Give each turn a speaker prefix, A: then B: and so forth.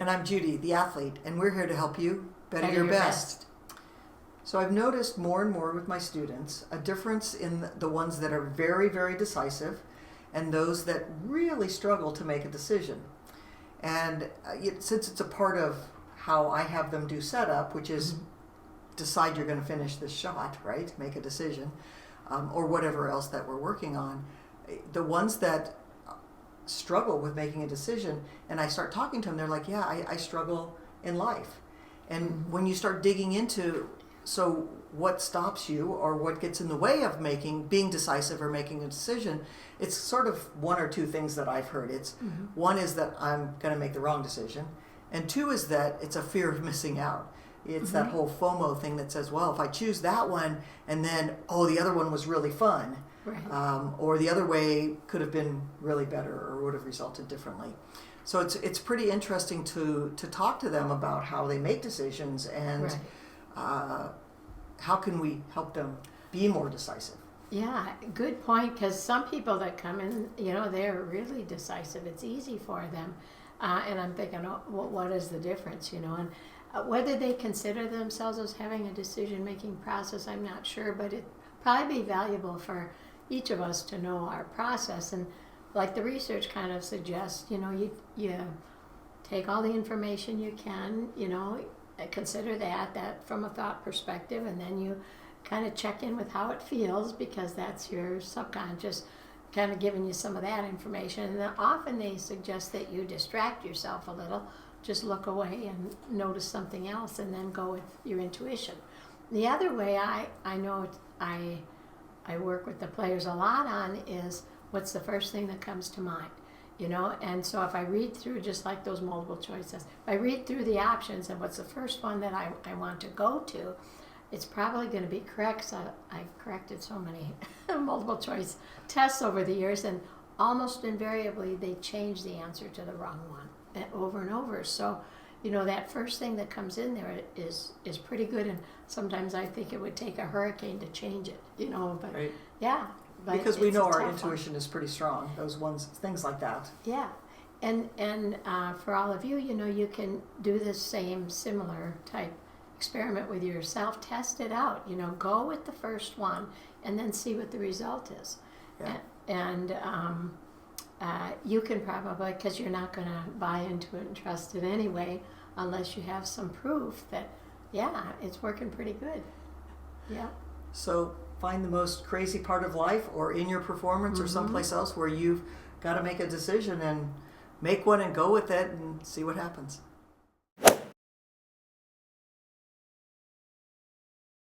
A: And I'm Judy, the athlete, and we're here to help you better your best. So I've noticed more and more with my students a difference in the ones that are very, very decisive and those that really struggle to make a decision. And since it's a part of how I have them do setup, which is decide you're going to finish this shot, right? Make a decision, or whatever else that we're working on. The ones that struggle with making a decision, and I start talking to them, they're like, yeah, I struggle in life. And when you start digging into, so what stops you or what gets in the way of being decisive or making a decision, it's sort of one or two things that I've heard. It's one is that I'm going to make the wrong decision, and two is that it's a fear of missing out. It's that whole FOMO thing that says, well, if I choose that one and then, the other one was really fun, right. Or the other way could have been really better or would have resulted differently. So it's pretty interesting to talk to them about how they make decisions and how can we help them be more decisive.
B: Yeah, good point, because some people that come in, they're really decisive. It's easy for them. And I'm thinking, what is the difference, and whether they consider themselves as having a decision-making process, I'm not sure, but it'd probably be valuable for each of us to know our process. And like the research kind of suggests, you take all the information you can, consider that from a thought perspective, and then you kind of check in with how it feels, because that's your subconscious kind of giving you some of that information. And then often they suggest that you distract yourself a little, just look away and notice something else, and then go with your intuition. The other way I know I work with the players a lot on is what's the first thing that comes to mind, and so if I read through, just like those multiple choices, if I read through the options and what's the first one that I want to go to, it's probably going to be correct. So I've corrected so many multiple choice tests over the years, and almost invariably they change the answer to the wrong one over and over. So, that first thing that comes in there is pretty good, and sometimes I think it would take a hurricane to change it, but
A: right.
B: Yeah. But
A: because we know our intuition is pretty strong, things like that.
B: Yeah. And for all of you, you can do the same similar type experiment with yourself. Test it out, go with the first one and then see what the result is. Yeah. And you can probably, because you're not going to buy into it and trust it anyway unless you have some proof that, it's working pretty good. Yeah.
A: So find the most crazy part of life, or in your performance or someplace else where you've got to make a decision, and make one and go with it and see what happens.